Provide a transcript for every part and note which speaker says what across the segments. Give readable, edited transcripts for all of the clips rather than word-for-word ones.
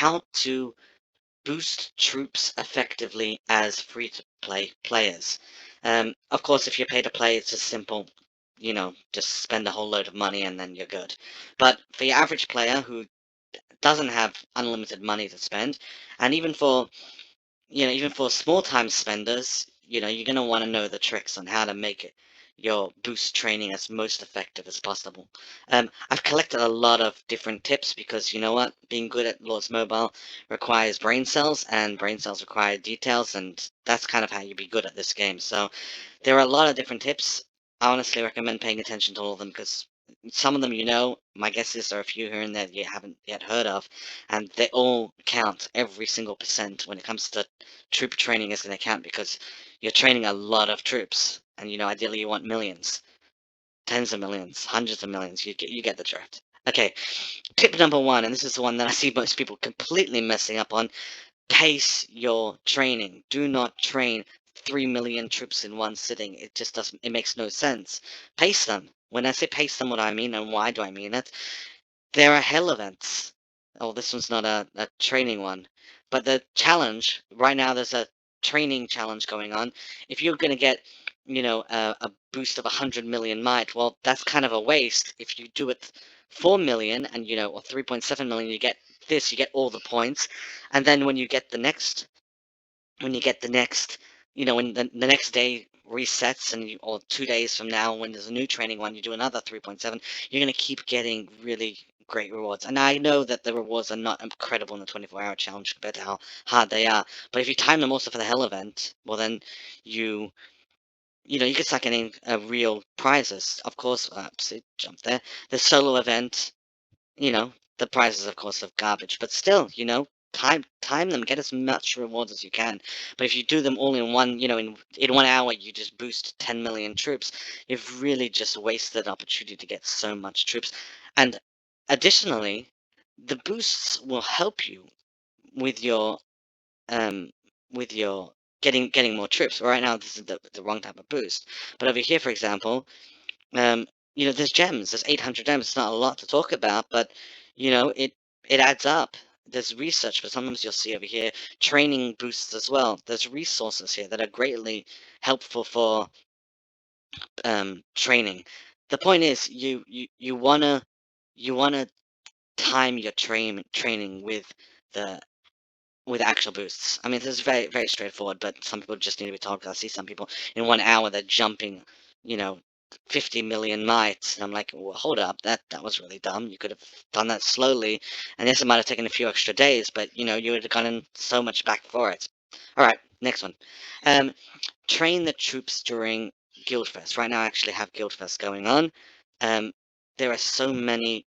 Speaker 1: how to boost troops effectively as free-to-play players. Of course, if you're pay to play, it's just simple, just spend a whole load of money and then you're good. But for your average player who doesn't have unlimited money to spend, and even for small time spenders, you're going to want to know the tricks on how to make it your boost training as most effective as possible. I've collected a lot of different tips because you know what? Being good at Lords Mobile requires brain cells, and brain cells require details, and that's kind of how you be good at this game. So there are a lot of different tips. I honestly recommend paying attention to all of them because some of them, my guess is there are a few here and there that you haven't yet heard of, and they all count. Every single percent when it comes to troop training is going to count because you're training a lot of troops, and ideally you want millions, tens of millions, hundreds of millions. You get the drift. Okay, tip number one, and this is the one that I see most people completely messing up on: pace your training. Do not train 3 million troops in one sitting. It just doesn't, it makes no sense. Pace them. When I say pace them, what do I mean and why do I mean it? There are hell events. Oh, this one's not a training one. But the challenge, right now there's a training challenge going on. If you're going to get, a boost of 100 million might, well, that's kind of a waste. If you do it 4 million and, or 3.7 million, you get this, you get all the points. And then when you get the next, when the next day resets or 2 days from now when there's a new training one, you do another 3.7, you're going to keep getting really great rewards. And I know that the rewards are not incredible in the 24-hour challenge compared to how hard they are, but if you time them also for the hell event, well then you can start getting real prizes. Of course, see, jump there. The solo event, the prizes, of course, are garbage, but still, time them, get as much rewards as you can. But if you do them all in one, in 1 hour, you just boost 10 million troops. You've really just wasted opportunity to get so much troops. And additionally, the boosts will help you with your um with your getting more troops. Right now, this is the wrong type of boost. But over here, for example, um, there's gems. There's 800 gems. It's not a lot to talk about, but it adds up. There's research, but sometimes you'll see over here training boosts as well. There's resources here that are greatly helpful for training. The point is, you wanna time your training with the actual boosts. I mean, this is very very straightforward, but some people just need to be told. Because I see some people in 1 hour they're jumping, you know, 50 million mites, and I'm like, well, hold up, that was really dumb. You could have done that slowly, and yes, it might have taken a few extra days, but you would have gotten so much back for it. All right, next one. Um, train the troops during Guildfest. Right now, I actually have Guildfest going on. Um, there are so many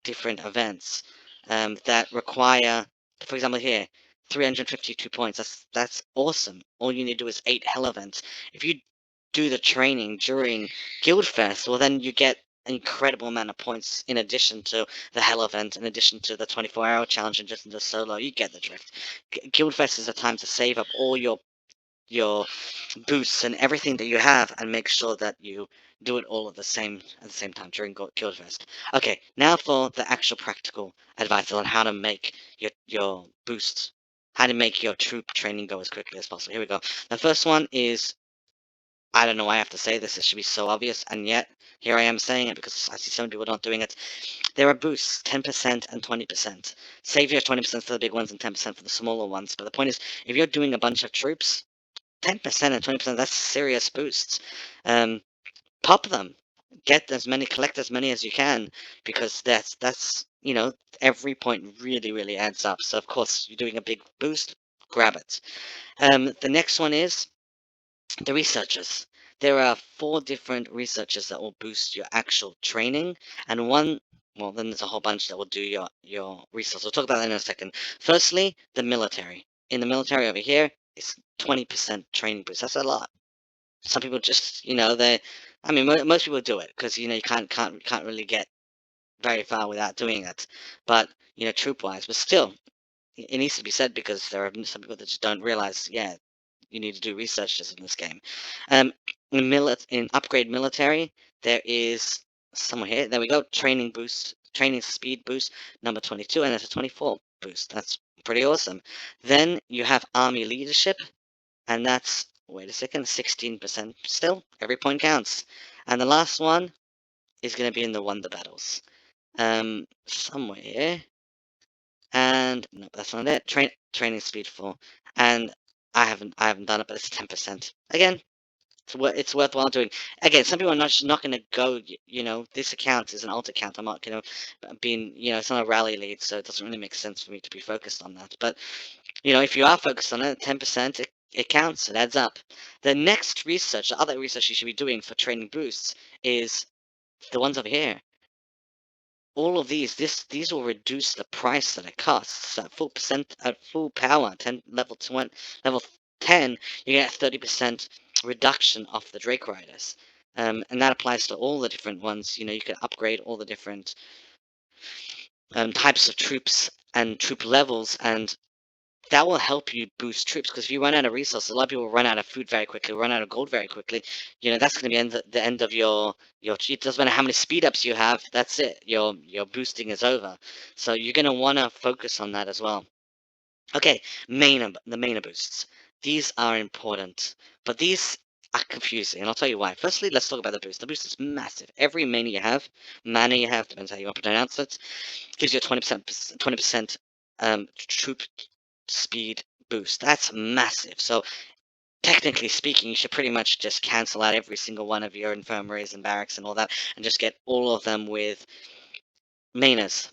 Speaker 1: different events that require, for example, here, 352 points. That's awesome. All you need to do is 8 hell events. If you do the training during Guildfest, well, then you get an incredible amount of points in addition to the hell event, in addition to the 24-hour challenge, and just in the solo. You get the drift. Guildfest is a time to save up all your boosts and everything that you have and make sure that you do it all at the same time during Guildfest. Okay, now for the actual practical advice on how to make your boosts, how to make your troop training go as quickly as possible. Here we go. The first one is, I don't know why I have to say this, it should be so obvious, and yet here I am saying it because I see so many people not doing it. There are boosts, 10% and 20%. Save your 20% for the big ones and 10% for the smaller ones. But the point is, if you're doing a bunch of troops, 10% and 20%, that's serious boosts. Pop them. Collect as many as you can, because that's every point really, really adds up. So of course, you're doing a big boost, grab it. The next one is the researchers. There are 4 different researchers that will boost your actual training, and well, then there's a whole bunch that will do your research. We'll talk about that in a second. Firstly, the military. In the military over here, it's 20% training boost. That's a lot. Some people just, I mean, most people do it because you can't really get very far without doing it. But troop wise, but still, it needs to be said because there are some people that just don't realize. Yeah, you need to do research just in this game. In upgrade military, there is somewhere here. There we go. Training boost, training speed boost, number 22, and there's a 24. boost. That's pretty awesome. Then you have army leadership, and that's, wait a second, 16% still. Every point counts. And the last one is going to be in the wonder battles. Somewhere here. And no, that's not it. Training speed 4. And I haven't done it, but it's 10%. Again, it's worthwhile doing. Again, some people are not going to go. This account is an alt account. I'm not going to be. It's not a rally lead, so it doesn't really make sense for me to be focused on that. But if you are focused on it, 10%, it counts. It adds up. The next research, the other research you should be doing for training boosts, is the ones over here. All of these will reduce the price that it costs. At full power, level 10, you get 30% reduction off the Drake Riders. And that applies to all the different ones. You can upgrade all the different types of troops and troop levels, and that will help you boost troops, because if you run out of resources, a lot of people run out of food very quickly, run out of gold very quickly. That's going to be the end of your. It doesn't matter how many speed ups you have. That's it. Your boosting is over. So you're going to want to focus on that as well. Okay, the Manor boosts. These are important, but these are confusing, and I'll tell you why. Firstly, let's talk about the boost. The boost is massive. Every mana you have, depends how you want to pronounce it, gives you a 20% troop speed boost. That's massive. So technically speaking, you should pretty much just cancel out every single one of your infirmaries and barracks and all that, and just get all of them with manas.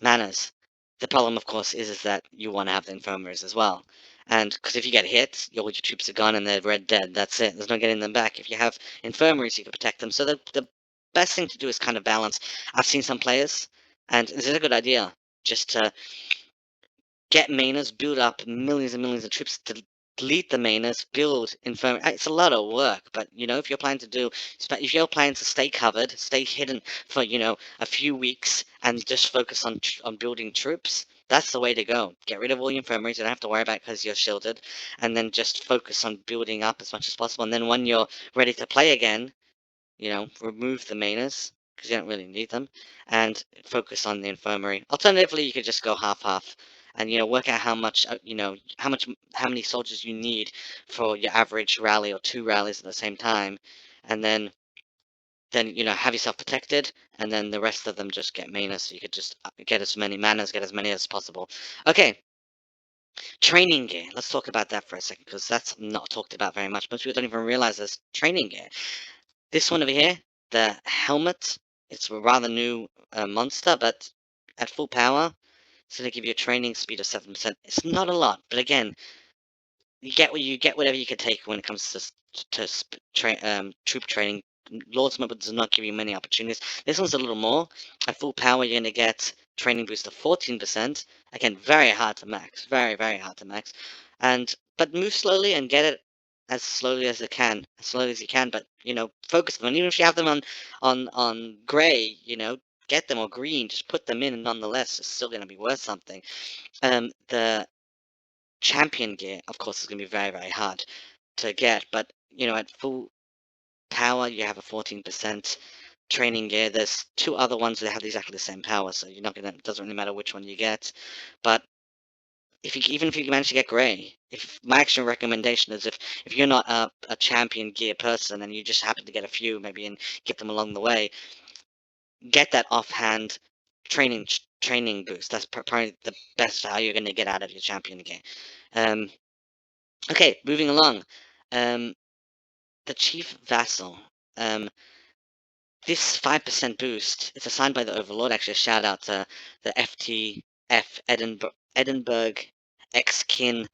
Speaker 1: The problem, of course, is that you want to have the infirmaries as well. And because if you get hit, all your troops are gone and they're red dead. That's it. There's no getting them back. If you have infirmaries, you can protect them. So the best thing to do is kind of balance. I've seen some players, and this is a good idea, just to get manas, build up millions and millions of troops, to delete the manas, build infirmary. It's a lot of work, but if you're planning to stay covered, stay hidden for a few weeks, and just focus on building troops, that's the way to go. Get rid of all your infirmaries. You don't have to worry about because you're shielded, and then just focus on building up as much as possible. And then when you're ready to play again, remove the manas, because you don't really need them, and focus on the infirmary. Alternatively, you could just go half-half, and work out how many soldiers you need for your average rally or 2 rallies at the same time, and then have yourself protected, and then the rest of them just get manas, so you could just get as many manas, get as many as possible. Okay, training gear. Let's talk about that for a second, because that's not talked about very much. Most people don't even realize there's training gear. This one over here, the helmet, it's a rather new monster, but at full power, it's going to give you a training speed of 7%. It's not a lot, but again, you get whatever you can take when it comes to troop training. Lord's Mobile does not give you many opportunities. This one's a little more. At full power, you're going to get training boost of 14%. Again, very hard to max. Very, very hard to max. But move slowly and get it as slowly as it can, as slowly as you can. But focus them. And even if you have them on gray, get them, or green. Just put them in, and nonetheless, it's still going to be worth something. The champion gear, of course, is going to be very, very hard to get. But at full power, you have a 14% training gear. There's 2 other ones that have exactly the same power, so you're not gonna. It doesn't really matter which one you get. But even if you manage to get gray, if my actual recommendation is if you're not a champion gear person and you just happen to get a few maybe and get them along the way, get that offhand training boost. That's probably the best value you're going to get out of your champion gear. Okay, moving along. The Chief Vassal. This 5% boost, it's assigned by the Overlord. Actually, a shout out to the FTF EDINBURGxKIN,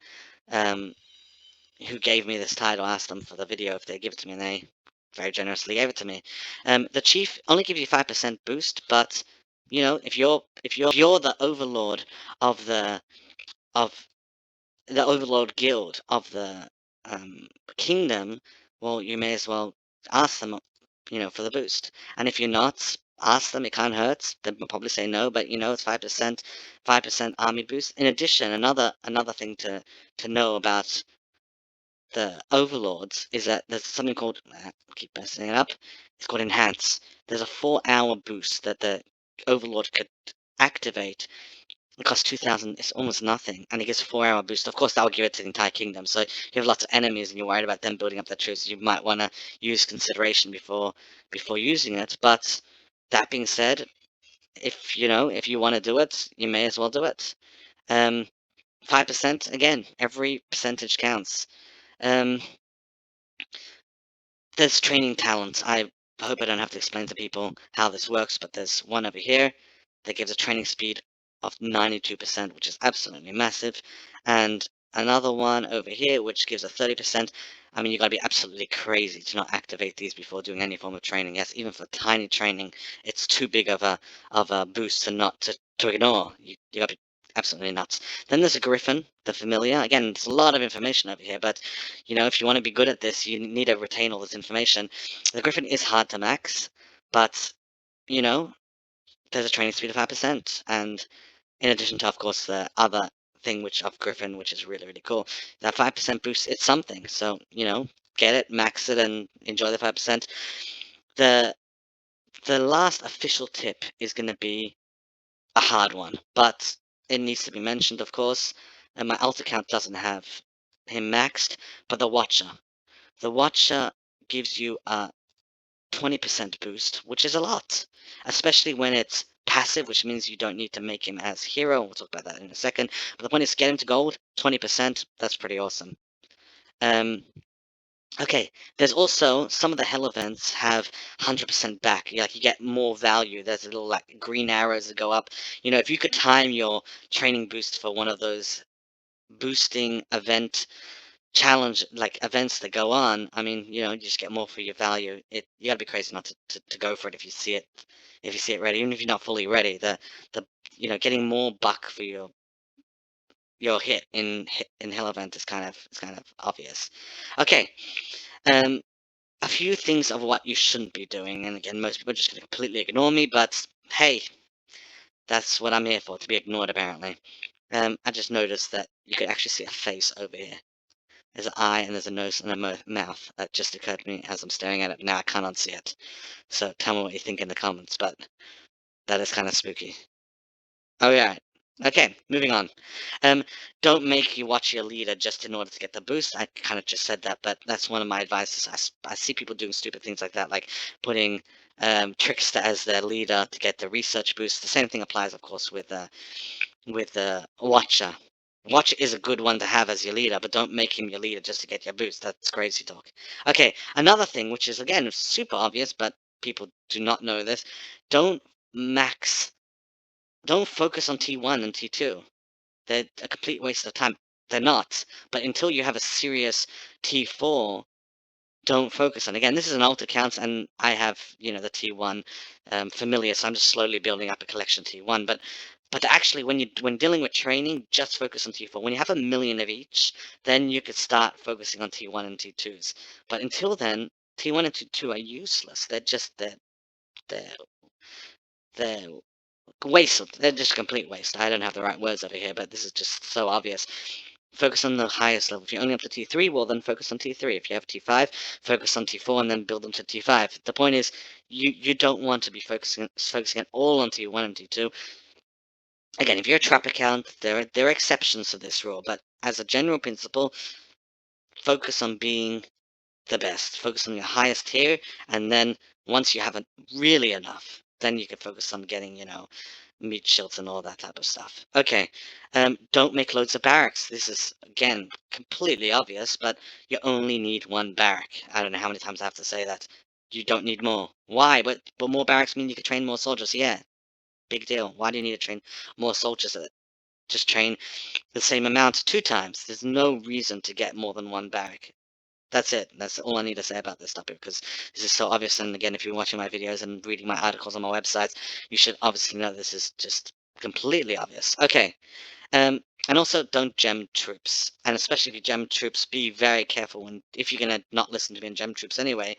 Speaker 1: who gave me this title. I asked them for the video if they give it to me, and they very generously gave it to me. The Chief only gives you 5% boost, but if you're the Overlord of the Overlord Guild of the kingdom, well, you may as well ask them, for the boost. And if you're not, ask them. It can't hurt. They'll probably say no, but it's 5% army boost. In addition, another thing to know about the overlords is that there's something called, I keep messing it up. It's called enhance. There's a 4-hour boost that the overlord could activate It costs 2,000. It's almost nothing, and it gives 4-hour boost. Of course, that will give it to the entire kingdom. So if you have lots of enemies and you're worried about them building up their troops, you might want to use consideration before using it. But that being said, if you want to do it, you may as well do it. 5% again. Every percentage counts. Um, there's training talents. I hope I don't have to explain to people how this works, but there's one over here that gives a training speed of 92%, which is absolutely massive, and another one over here which gives a 30%. I mean, you gotta be absolutely crazy to not activate these before doing any form of training. Yes, even for tiny training, it's too big of a boost to not to ignore. You gotta be absolutely nuts. Then there's a Gryphon, the familiar. Again, there's a lot of information over here, but if you want to be good at this, you need to retain all this information. The Gryphon is hard to max, but you know, there's a training speed of 5%, and in addition to, of course, the other thing which of Gryphon, which is really, really cool, that 5% boost, it's something. So, get it, max it, and enjoy the 5%. The the last official tip is going to be a hard one, but it needs to be mentioned, of course. And my alt account doesn't have him maxed, but the Watcher. The Watcher gives you a 20% boost, which is a lot, especially when it's passive, which means you don't need to make him as hero. We'll talk about that in a second. But the point is, get him to gold, 20%. That's pretty awesome. Um, okay, there's also some of the hell events have 100% back. You get more value. There's little like green arrows that go up. If you could time your training boost for one of those boosting event challenge like events that go on, I mean, you just get more for your value. You gotta be crazy not to go for it if you see it ready, even if you're not fully ready. The getting more buck for your hit in hell event is kind of obvious. Okay, um, a few things of what you shouldn't be doing, and again, most people are just gonna completely ignore me, but hey, that's what I'm here for, to be ignored apparently. I just noticed that you could actually see a face over here. There's an eye and there's a nose and a mouth. That just occurred to me as I'm staring at it. Now I can't unsee it. So tell me what you think in the comments, but that is kind of spooky. Oh yeah. Okay, moving on. Um, don't make you watch your leader just in order to get the boost. I kind of just said that, but that's one of my advices. I see people doing stupid things like that, like putting Trickster as their leader to get the research boost. The same thing applies, of course, with Watcher. Watcher is a good one to have as your leader, but don't make him your leader just to get your boost. That's crazy talk. Okay, another thing, which is again super obvious, but people do not know this. Don't max. Don't focus on T1 and T2. They're a complete waste of time. They're not. But until you have a serious T4, don't focus on. Again, this is an alt account, and I have the T1 familiar, so I'm just slowly building up a collection of T1. But actually, when dealing with training, just focus on T4. When you have a million of each, then you could start focusing on T1 and T2s. But until then, T1 and T2 are useless. They're they're waste. They're just complete waste. I don't have the right words over here, but this is just so obvious. Focus on the highest level. If you're only up to T3, well then focus on T3. If you have T5, focus on T4 and then build them to T5. The point is, you don't want to be focusing it all on T1 and T2. Again, if you're a trap account, there are exceptions to this rule, but as a general principle, focus on being the best. Focus on your highest tier, and then once you have really enough, then you can focus on getting, meat shields and all that type of stuff. Okay, don't make loads of barracks. This is, again, completely obvious, but you only need one barrack. I don't know how many times I have to say that. You don't need more. Why? But more barracks mean you can train more soldiers. Yeah, big deal. Why do you need to train more soldiers? Just train the same amount 2 times. There's no reason to get more than one barrack. That's it. That's all I need to say about this topic, because this is so obvious. And again, if you're watching my videos and reading my articles on my websites, you should obviously know this is just completely obvious. Okay. And also don't gem troops. And especially if you gem troops, be very careful if you're gonna not listen to me and gem troops anyway.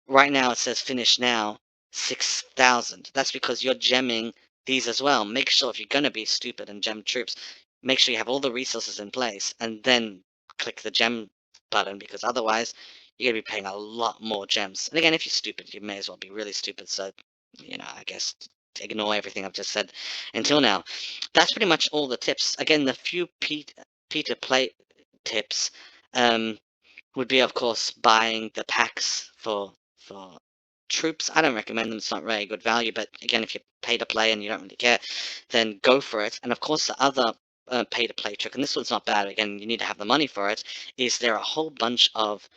Speaker 1: Right now it says finish now 6,000. That's because you're gemming these as well. Make sure if you're gonna be stupid and gem troops, make sure you have all the resources in place and then click the gem button, because otherwise you're gonna be paying a lot more gems. And again, if you're stupid, you may as well be really stupid. So, I guess ignore everything I've just said until now. That's pretty much all the tips. Again, the few P to play tips would be, of course, buying the packs for troops. I don't recommend them. It's not very good value. But again, if you pay to play and you don't really care, then go for it. And of course, the other pay to play trick, and this one's not bad. Again, you need to have the money for it. Is there are a whole bunch of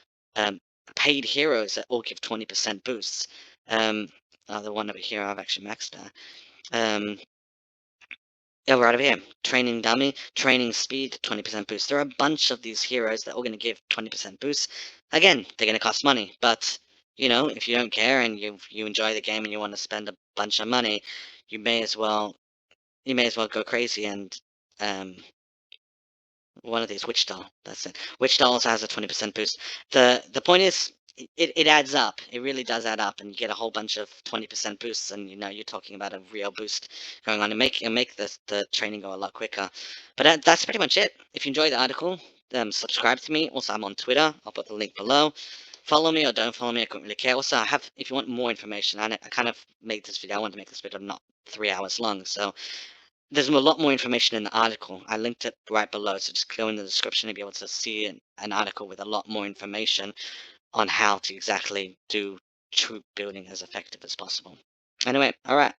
Speaker 1: paid heroes that all give 20% boosts. The one over here I've actually maxed out. Yeah, right over here. Training dummy, training speed, 20% boost. There are a bunch of these heroes that are going to give 20% boosts. Again, they're going to cost money, but you know, if you don't care and you enjoy the game and you want to spend a bunch of money, you may as well go crazy and um one of these witch doll. That's it. Witch doll also has a 20% boost. The point is, it adds up. It really does add up, and you get a whole bunch of 20% boosts, and you know you're talking about a real boost going on, and make the training go a lot quicker. But that's pretty much it. If you enjoyed the article, subscribe to me. Also, I'm on Twitter. I'll put the link below. Follow me or don't follow me. I couldn't really care. Also, I have, if you want more information on it, I kind of made this video. I wanted to make this video not 3 hours long, so there's a lot more information in the article. I linked it right below, so just go in the description to be able to see an article with a lot more information on how to exactly do troop building as effective as possible. Anyway, alright.